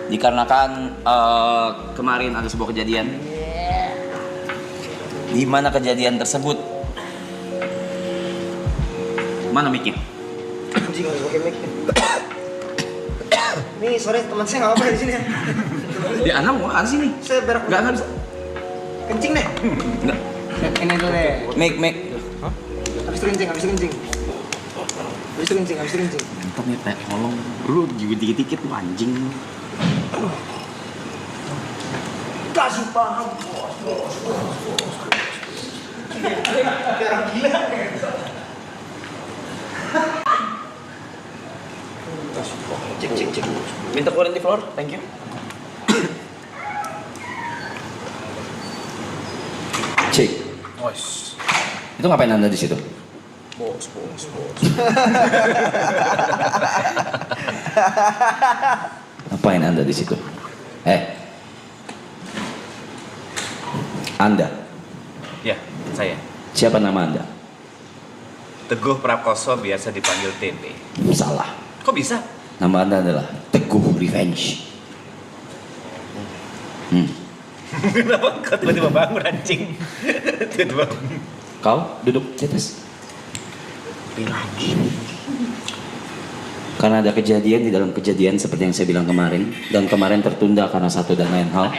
Dikarenakan kemarin ada sebuah kejadian di mana kejadian tersebut mana mic-nya? Anjing harus pakai mic. Nih sore teman saya nggak apa-apa di sini ya. Di anak mau ada sini. Saya berak. Nggak bisa. Kencing deh. Nggak. Ini dulu deh. Mic. Habis itu kencing. Mantap nih Pak, tolong. Lu juga dikit-dikit lu anjing. Kasih paham. Kayak orang gila. Cek. Minta keluarin di floor, thank you. Cek. Bos. Itu ngapain Anda di situ? Bos. Ngapain Anda di situ? Anda. Ya, saya. Siapa nama Anda? Teguh Prakoso, biasa dipanggil TP. Salah. Kok bisa? Nama Anda adalah Teguh Revenge. Kenapa kau tiba-tiba bangun anjing? Tiba-tiba. Kau duduk di atas. Karena ada kejadian di dalam kejadian seperti yang saya bilang kemarin, dan kemarin tertunda karena satu dan lain hal.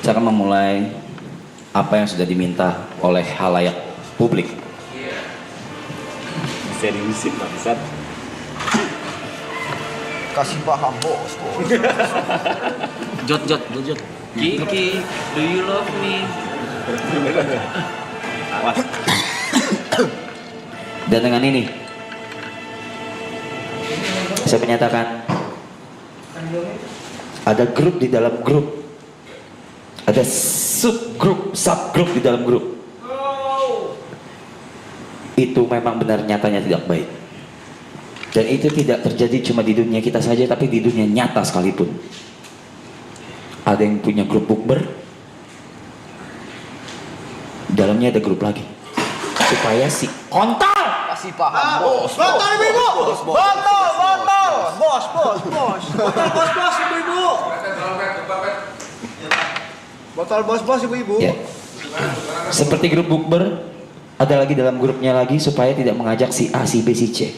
Saya akan memulai apa yang sudah diminta oleh halayak publik. Seriusin bangsat. Kasih paham bos. Jot. Kiki, do you love me? Awas. Dan dengan ini saya menyatakan ada grup di dalam grup, ada subgrup di dalam grup. Itu memang benar nyatanya tidak baik. Dan itu tidak terjadi cuma di dunia kita saja, tapi di dunia nyata sekalipun. Ada yang punya grup bukber, dalamnya ada grup lagi, supaya si kontol Kasih paham bos. Botol ibu-ibu. Bos ibu-ibu. Botol bos ibu-ibu. ya. Seperti grup bukber, ada lagi dalam grupnya lagi supaya tidak mengajak si A, si B, si C.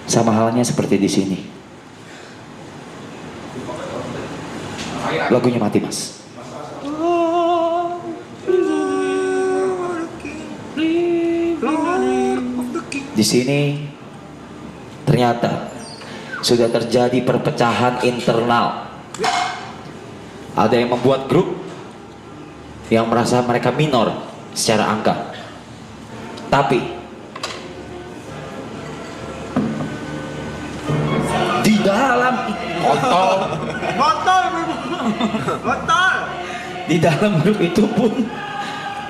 Sama halnya seperti di sini. Lagunya mati mas. Di sini ternyata sudah terjadi perpecahan internal. Ada yang membuat grup yang merasa mereka minor secara angka, tapi di dalam Botol. di dalam grup itu pun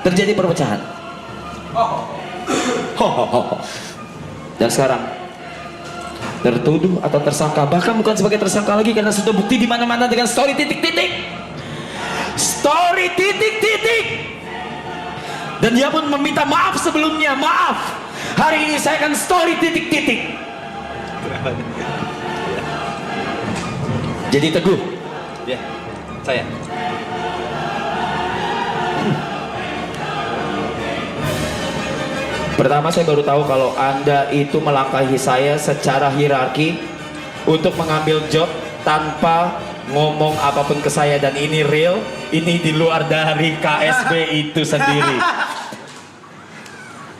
terjadi perpecahan. Dan sekarang tertuduh atau tersangka, bahkan bukan sebagai tersangka lagi karena sudah bukti di mana-mana dengan story titik-titik. Dan dia pun meminta maaf sebelumnya. Maaf, hari ini saya akan story titik-titik. Jadi Teguh, Ya, saya. pertama saya baru tahu kalau Anda itu melangkahi saya secara hierarki untuk mengambil job tanpa ngomong apapun ke saya, dan ini real, ini di luar dari KSB itu sendiri.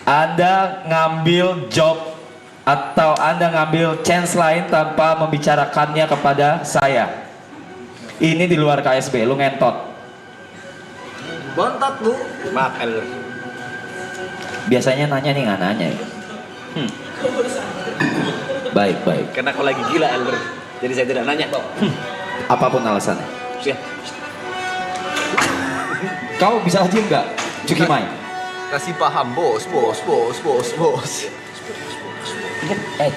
Anda ngambil job atau Anda ngambil chance lain tanpa membicarakannya kepada saya. Ini di luar KSB, lu ngentot. Bontot bu. Maaf, Elder. Biasanya nanya nih, nggak nanya ya. Baik. Karena kau lagi gila, Elder. Jadi saya tidak nanya. Apapun alasannya. Ya. Kau bisa diem nggak? Cuki Mai. Kasih paham bos.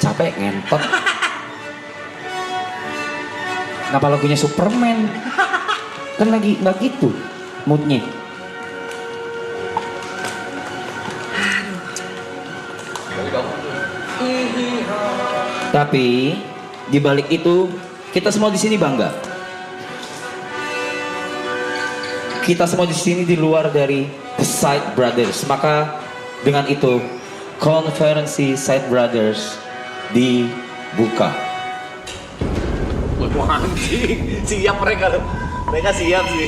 Capek ngentot. Kenapa lagunya Superman? Kan lagi nggak gitu moodnya. Tapi di balik itu kita semua di sini bangga. Kita semua di sini di luar dari The Side Brothers. Maka dengan itu konferensi Side Brothers dibuka. Wah anjing, siap mereka loh. Mereka siap sih.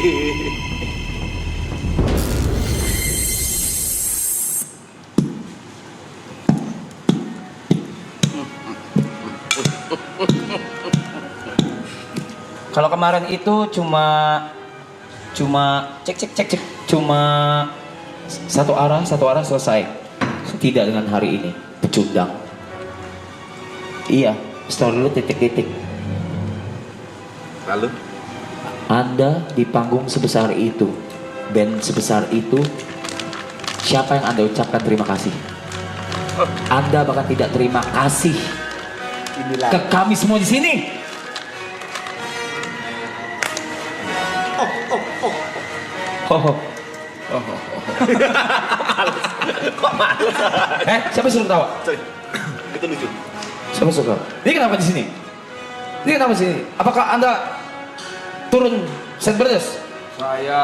Kalau kemarin itu cuma cek cuma satu arah selesai. Tidak dengan hari ini pecundang. Iya, story dulu titik-titik. Lalu Anda di panggung sebesar itu, band sebesar itu, siapa yang Anda ucapkan terima kasih? Anda bahkan tidak terima kasih ke kami semua di sini. kok males? Siapa suruh ketawa? Sorry, itu lucu. Siapa suruh ketawa? Ini kenapa di sini? Ini kenapa di sini? Apakah Anda turun Side Brothers? Saya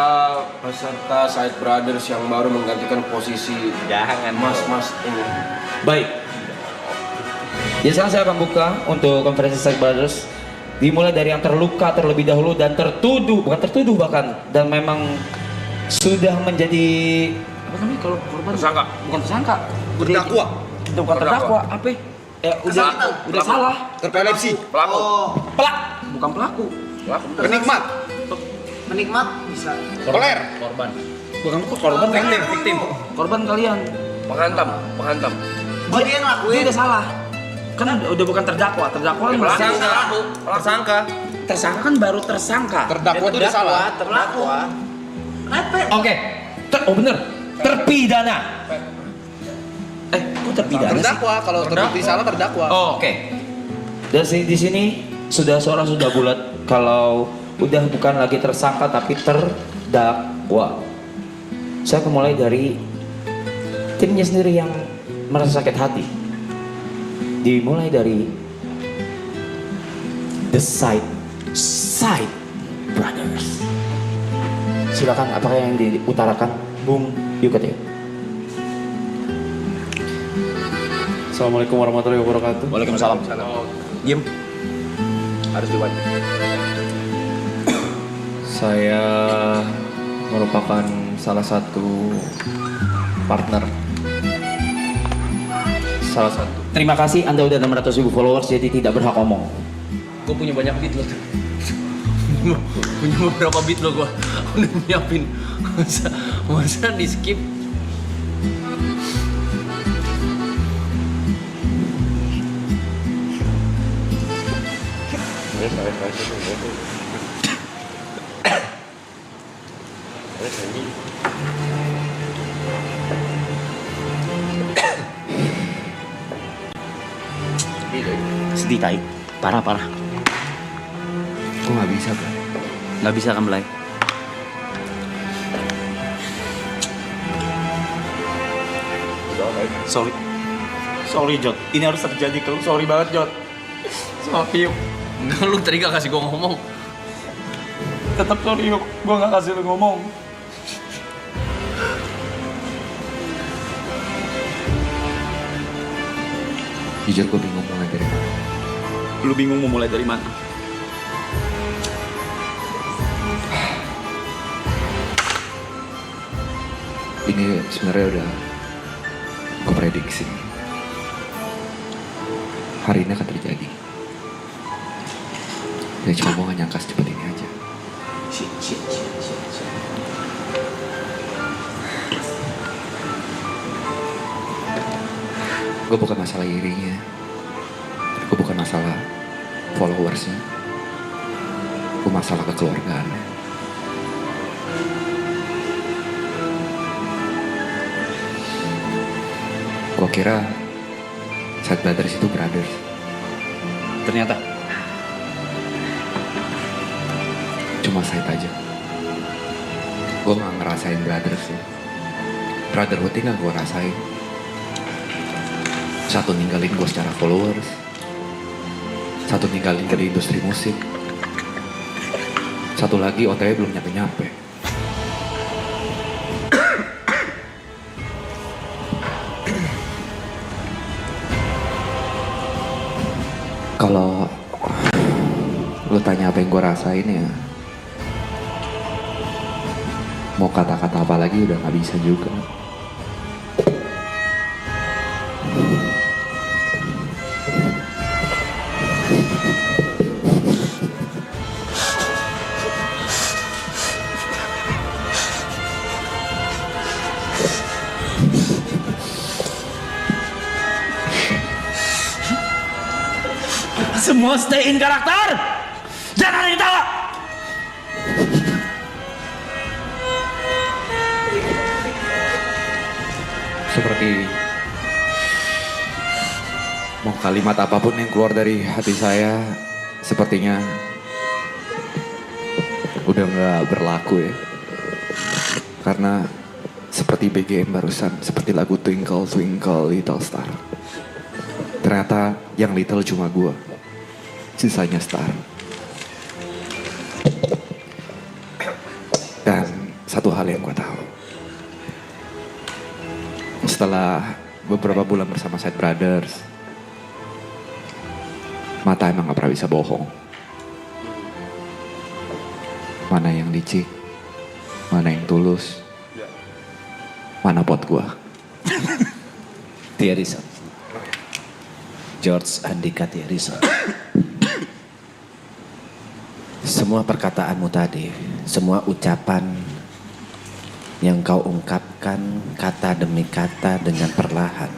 peserta Side Brothers yang baru menggantikan posisi Jangan mas ini. Baik. Jadi sekarang saya akan buka untuk konferensi Side Brothers. Dimulai dari yang terluka terlebih dahulu dan bukan tertuduh bahkan, dan memang sudah menjadi apa namanya kalau korban? Tersangka. Bukan tersangka. Terdakwa. Bukan terdakwa. Apa? Udah salah. Terpelepsi. Pelaku. Bukan pelaku. Penikmat. Penikmat bisa. Peler. Korban. Bukan korban. Victim. Korban kalian. Penghantam. Oh dia yang Itu ngelakuin. udah salah. Kan udah bukan terdakwa. Terdakwa kan Tersangka. tersangka kan baru tersangka. Terdakwa itu udah salah. Terdakwa. Oke. Bener. Terpidana. Kok terpidana sih? Terdakwa kalau terbukti salah terdakwa. Oh, oke. Dan di sini suara sudah bulat kalau udah bukan lagi tersangka tapi terdakwa. Saya akan mulai dari timnya sendiri yang merasa sakit hati. Dimulai dari The Side Brothers. Silakan, apakah yang diutarakan Bung Yukateo? Assalamualaikum warahmatullahi wabarakatuh. Waalaikumsalam. Diem. Harus diwajib. Saya merupakan salah satu partner. Salah satu. Terima kasih, Anda udah 600.000 followers jadi tidak berhak omong. Gue punya banyak beat loh tuh. Punya beberapa beat loh gue. Udah nyiapin. Masa di skip? Sedih tai. Parah. Kok nggak bisa kan? Nggak bisa kan Belai? Sorry Jod, ini harus terjadi ke lu. Sorry banget Jod. Sama Piu. Enggak, lu tadi gak kasih gue ngomong. Tetap sorry Yuk, gue gak kasih lu ngomong. Jujur gue bingung mulai dari mana. Lu bingung mau mulai dari mana? Ini sebenarnya udah gue prediksi. Hari ini akan terjadi. Ya cuma gue gak nyangka secepat ini aja. Gue bukan masalah irinya. Gue bukan masalah followersnya. Gue masalah kekeluargaannya. Gue kira Side Brothers itu brothers. Ternyata. Cuma side aja. Gue gak ngerasain brothers ya. Brotherhood ini gak gue rasain. Satu ninggalin gue secara followers, Satu ninggalin ke di industri musik. Satu lagi OTW belum nyampe-nyampe. Kalau lu tanya apa yang gue rasain ya, mau kata-kata apa lagi udah gak bisa juga. Semua stay in karakter. Jangan ada yang tawa. Seperti mau kalimat apapun yang keluar dari hati saya, sepertinya udah nggak berlaku ya. Karena seperti BGM barusan, seperti lagu Twinkle Twinkle Little Star. Ternyata yang little cuma gua, sisanya star. Dan satu hal yang gua tahu, setelah beberapa bulan bersama Side Brothers, mata emang gak pernah bisa bohong. Mana yang licik, mana yang tulus, mana pot gua. Thierryson. George Andika Thierryson. Semua perkataanmu tadi, semua ucapan yang kau ungkapkan kata demi kata dengan perlahan,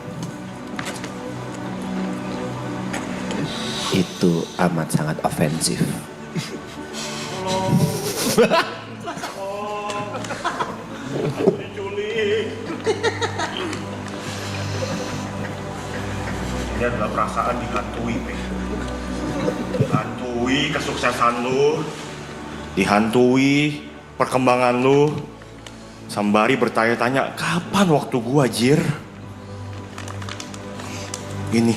itu amat sangat ofensif. Ini adalah perasaan dihantui, Pe. Dihantui kesuksesan lu, dihantui perkembangan lu. Sembari bertanya-tanya, kapan waktu gua, Jir? Ini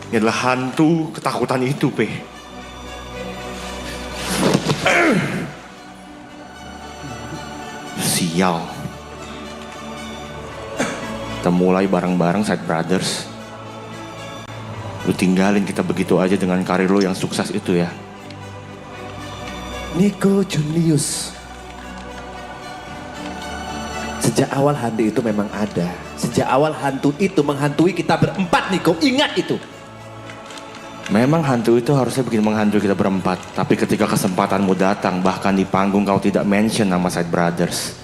adalah hantu ketakutan itu, Pe. Sial. Kita mulai bareng-bareng Side Brothers. Lu tinggalin kita begitu aja dengan karir lu yang sukses itu ya. Nico Junius. Sejak awal hantu itu memang ada. Sejak awal hantu itu menghantui kita berempat, Nico. Ingat itu. Memang hantu itu harusnya bikin menghantui kita berempat. Tapi ketika kesempatanmu datang, bahkan di panggung kau tidak mention nama Side Brothers.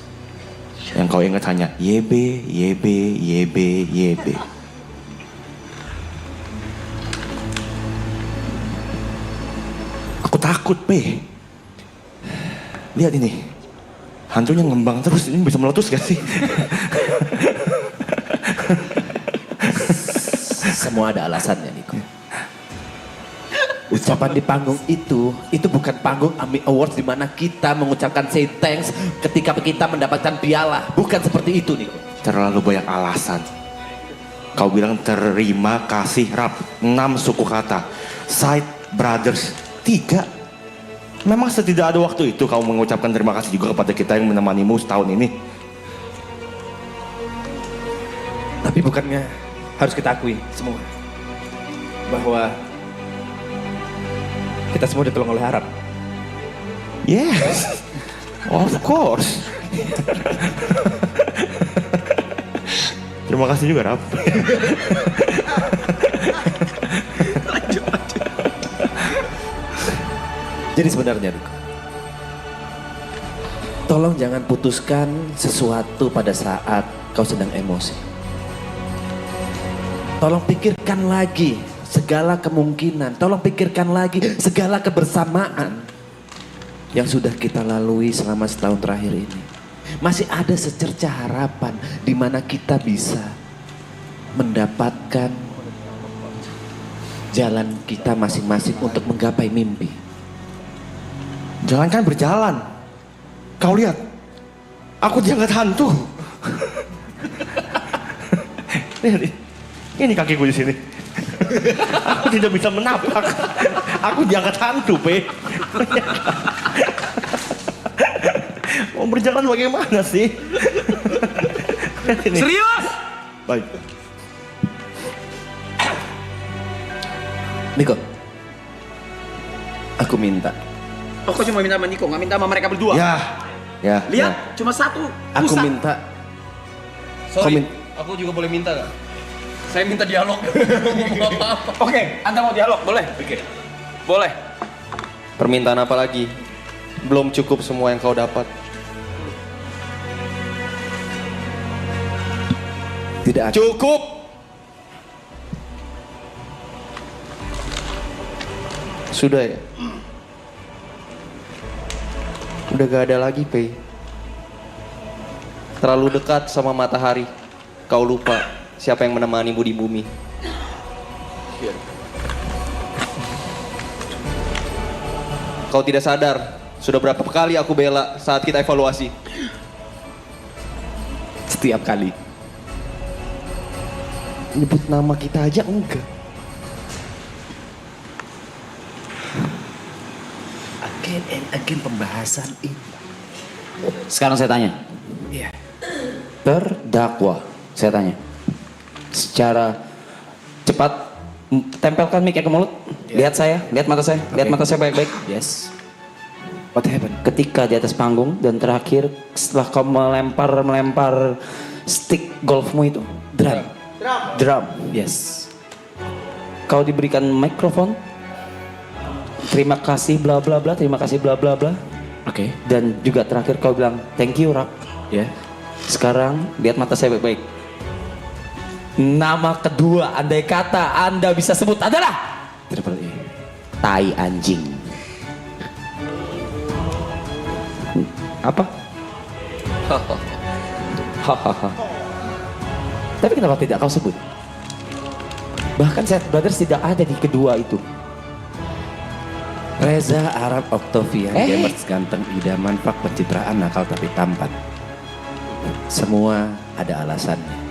Yang kau ingat hanya YB, YB, YB, YB. Aku takut, Pe. Lihat ini. Hantunya ngembang terus, ini bisa meletus gak sih? Semua ada alasannya, Nico. Ucapan di panggung itu bukan panggung AMI Awards di mana kita mengucapkan say thanks ketika kita mendapatkan piala. Bukan seperti itu, Nico. Terlalu banyak alasan. Kau bilang terima kasih rap 6 suku kata. Side Brothers 3. Memang setidak ada waktu itu kau mengucapkan terima kasih juga kepada kita yang menemanimu setahun ini. Tapi bukannya harus kita akui semua bahwa kita semua ditolong oleh Harap. Yes, of course. Terima kasih juga, Rap. Jadi sebenarnya, Nico, tolong jangan putuskan sesuatu pada saat kau sedang emosi. Tolong pikirkan lagi segala kemungkinan. Tolong pikirkan lagi segala kebersamaan yang sudah kita lalui selama setahun terakhir ini. Masih ada secerca harapan di mana kita bisa mendapatkan jalan kita masing-masing untuk menggapai mimpi. Jangankan berjalan. Kau lihat, aku diangkat hantu. Lihat, ini kakiku di sini. Aku tidak bisa menapak. Aku diangkat hantu, Pe. Mau berjalan bagaimana sih? Ini. Serius? Baik. Niko, aku minta. Oh, kok cuma minta sama Niko, nggak minta sama mereka berdua? Ya. Ya. Lihat, cuma satu. Aku Pusat. minta. Sorry, aku juga boleh minta gak? Saya minta dialog. Nggak apa-apa. Oke, Anda mau dialog, boleh? Oke. Boleh. Permintaan apa lagi? Belum cukup semua yang kau dapat. Tidak akan. Cukup! Sudah ya? Udah gak ada lagi, Pei. Terlalu dekat sama matahari. Kau lupa siapa yang menemanimu di bumi. Kau tidak sadar, sudah berapa kali aku bela saat kita evaluasi. Setiap kali. Nyebut nama kita aja enggak. Again and again pembahasan ini. Sekarang saya tanya. Iya. Terdakwa, saya tanya. Secara cepat, tempelkan mic ke mulut. Lihat saya, lihat mata saya, lihat mata saya baik-baik. Yes. What happened? Ketika di atas panggung dan terakhir setelah kau melempar stick golfmu itu, drum. Yes. Kau diberikan mikrofon. Terima kasih bla bla bla, terima kasih bla bla bla. Oke. Dan juga terakhir kau bilang thank you Rap. Ya. Sekarang lihat mata saya baik-baik. Nama kedua andai kata Anda bisa sebut adalah Triple E. tai anjing. Apa? Hahaha. Tapi kenapa tidak kau sebut? Bahkan Set Brothers tidak ada di kedua itu. Reza Arab Octavian, Eh. gamers ganteng, idaman, pak pencitraan, nakal tapi tampan. Semua ada alasannya.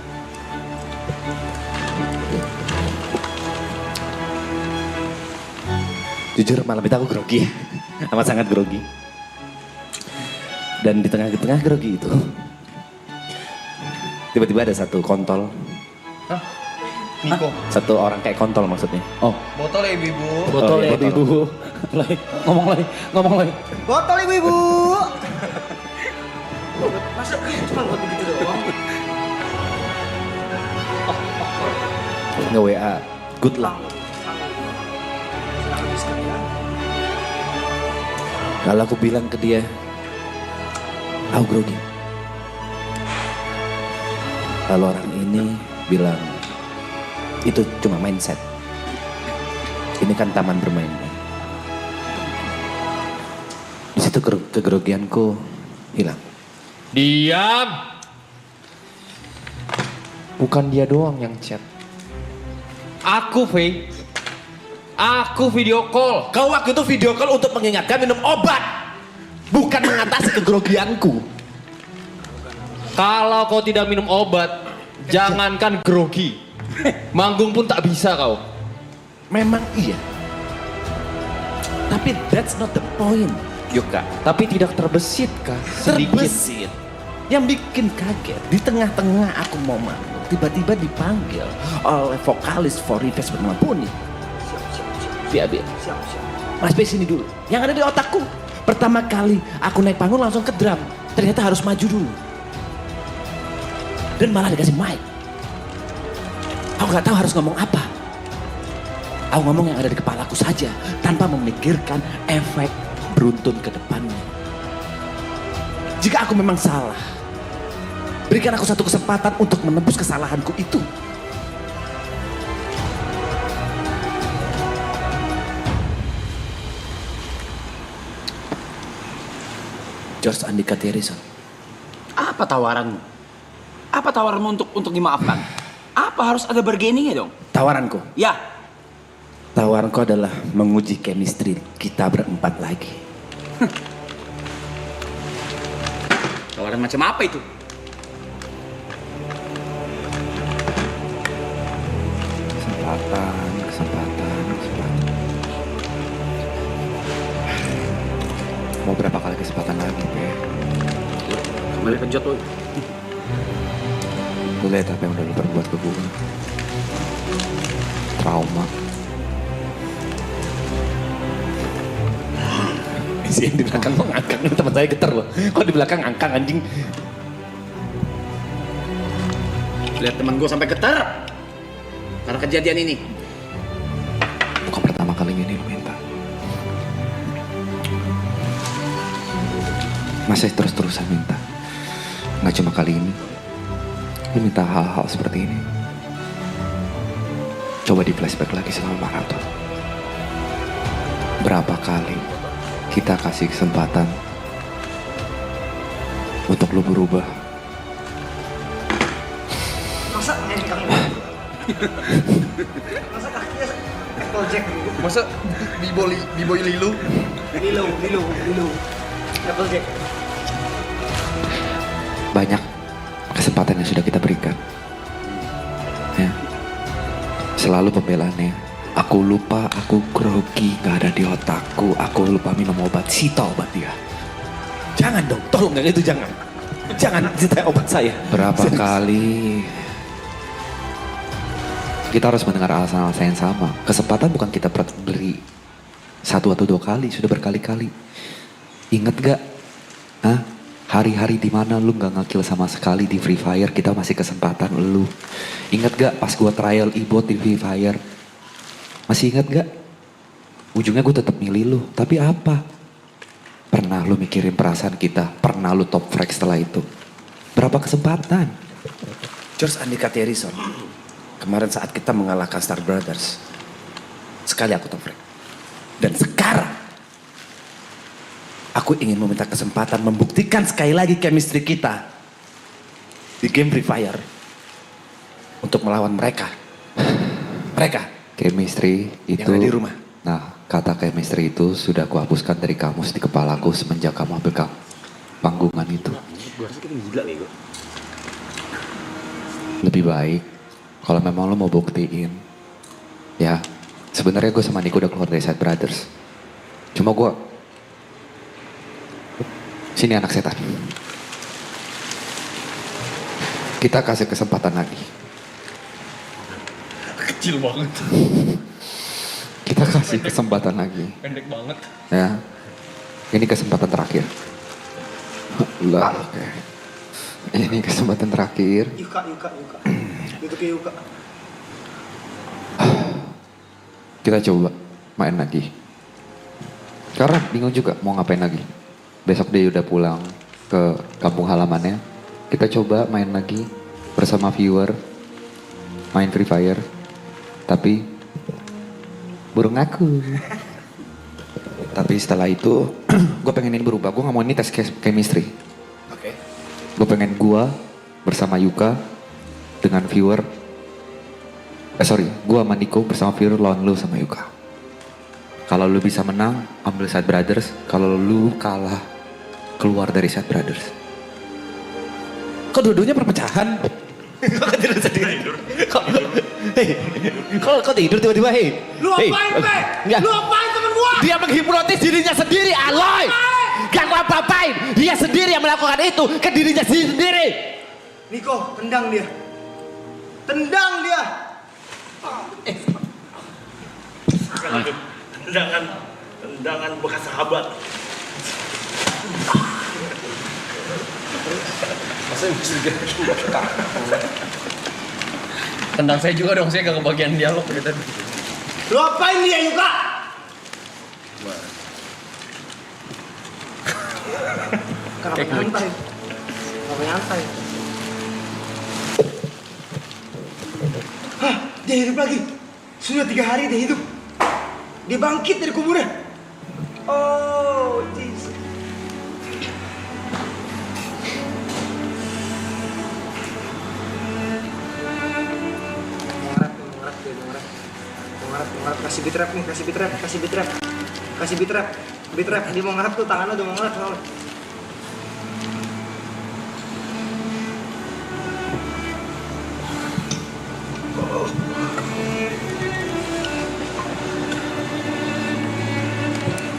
Jujur malam itu aku grogi, amat sangat grogi. Dan di tengah-tengah grogi itu, tiba-tiba ada satu kontol. Niko. Satu orang kayak kontol maksudnya. Oh, Botol ya ibu. Botol iya, ya ibu. Lagi, ngomong lagi. Botol ibu-ibu. Masa cuma buat begitu doang? nge-WA, good luck. Lalu aku bilang ke dia, aku grogi. Lalu orang ini bilang, itu cuma mindset. Ini kan taman bermain. Di situ kegrogianku hilang. Diam. Bukan dia doang yang chat. Aku, Fei. Aku video call. Kau waktu itu video call untuk mengingatkan minum obat, bukan mengatasi kegrogianku. Kalau kau tidak minum obat, jangankan grogi. Manggung pun tak bisa kau. Memang iya. Tapi that's not the point, Yoka. Tapi tidak terbesit kah? Sedikit. Terbesit. Yang bikin kaget, di tengah-tengah aku mau manggung, tiba-tiba dipanggil oleh vokalis For Request bernama Puni. Biar. Mas P sini dulu. Yang ada di otakku, pertama kali aku naik panggung langsung ke drum. Ternyata harus maju dulu. Dan malah dikasih mic. Aku gak tahu harus ngomong apa. Aku ngomong yang ada di kepalaku saja, tanpa memikirkan efek beruntun ke depannya. Jika aku memang salah, berikan aku satu kesempatan untuk menebus kesalahanku itu. George Andika Tierison. Apa tawaranmu? Apa tawaranmu untuk dimaafkan? Apa harus ada bargainingnya dong? Tawaranku. Ya. Tawaranku adalah menguji chemistry kita berempat lagi. Tawaran macam apa itu? Mau berapa kali kesempatan lagi, Pe? Kembali ke Jot, woy. Lu lihat apa yang udah lu perbuat ke gue. Trauma. Si yang di belakang kok ngangkang, teman saya getar loh. Kok di belakang ngangkang anjing? Lihat teman gue sampai getar. Karena kejadian ini. Bukan pertama kali ini lu minta. Masih terus-terusan minta. Nggak cuma kali ini. Lu minta hal-hal seperti ini. Coba di flashback lagi selama maraton. Berapa kali kita kasih kesempatan untuk lu berubah. Masa B-boy Lilo? Lilo. Applejack. Banyak kesempatan yang sudah kita berikan. Ya. Selalu pembelaannya. Aku lupa, aku grogi, gak ada di otakku. Aku lupa minum obat, sita obat dia. Jangan dong, tolong nggak itu jangan. Jangan sita obat saya. Berapa kali kita harus mendengar alasan-alasan yang sama. Kesempatan bukan kita beri 1 atau 2 kali, sudah berkali-kali. Ingat gak? Hah? Hari-hari dimana lu gak ngekill sama sekali di Free Fire, kita masih kesempatan lu. Ingat gak pas gua trial e-bot di Free Fire? Masih ingat gak? Ujungnya gue tetap milih lu, tapi apa? Pernah lu mikirin perasaan kita? Pernah lu top frag setelah itu? Berapa kesempatan? George Andika Thierison, kemarin saat kita mengalahkan Star Brothers, sekali aku top rank. Dan sekarang, aku ingin meminta kesempatan membuktikan sekali lagi chemistry kita di game Free Fire untuk melawan mereka. Mereka Chemistry itu... yang ada di rumah. Nah, kata chemistry itu sudah aku hapuskan dari kamus di kepalaku semenjak kamu ambil panggungan itu. Lebih baik kalau memang lo mau buktiin, ya sebenarnya gue sama Niko udah keluar dari Side Brothers. Cuma gue, sini anak setan. Kita kasih kesempatan lagi. Kecil banget. Kita kasih kesempatan lagi. Pendek banget. Ya, ini kesempatan terakhir. Lah, oke. Ini kesempatan terakhir. Yuka. Itu ke Yuka. Kita coba main lagi. Karena bingung juga mau ngapain lagi. Besok dia udah pulang ke kampung halamannya. Kita coba main lagi bersama viewer. Main Free Fire. Tapi burung aku. Tapi setelah itu gue pengen ini berubah. Gue gak mau ini tes chemistry. Oke. Gue pengen gue bersama Yuka dengan viewer. Gue sama Niko bersama viewer lawan lu sama Yuka. Kalau lu bisa menang, ambil Side Brothers. Kalau lu kalah, keluar dari Side Brothers. Kok dua-duanya perpecahan? Kok tidur sendiri? Kok tidur tiba-tiba, hei? Lu apain, Pe? Enggak. Lu apain temen gua? Dia menghipnotis dirinya sendiri, Aloy! Gak gua apa-apain, dia sendiri yang melakukan itu ke dirinya sendiri. Niko, tendang dia. Tendang dia. Tendangan bekas sahabat. Masa bisa kita? Tendang saya juga dong, saya gak kebagian dialog gitu. Lu apain dia, Yuka? Kenapa nyantai? Kenapa nyantai? Hah, dia hidup lagi. Sudah 3 hari dia hidup. Dia bangkit dari kuburan. Oh, Jesus. Ngarap. Kasih bitrap nih, kasih bitrap. Dia mau ngarap tuh, tangannya udah mau ngarap soalnya.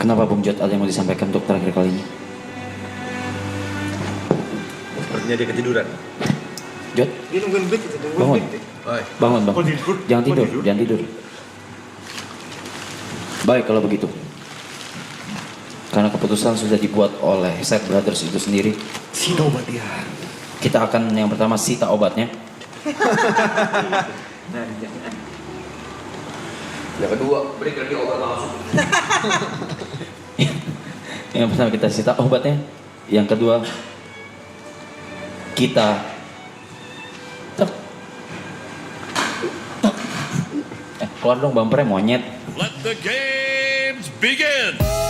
Kenapa Bung Jod ada yang mau disampaikan untuk terakhir kalinya? Sepertinya dia ketiduran. Jod, Dia nungguin beat itu, nungguin bangun. beat. Bangun, bang. Jangan tidur, jangan tidur. Baik kalau begitu. Karena keputusan sudah dibuat oleh Side Brothers itu sendiri. Sini obat dia. Kita akan yang pertama sita obatnya. Yang kedua, berikan dia obat langsung. Yang pertama kita sita obatnya. Yang kedua kita keluar dong bumpernya monyet. Let the games begin.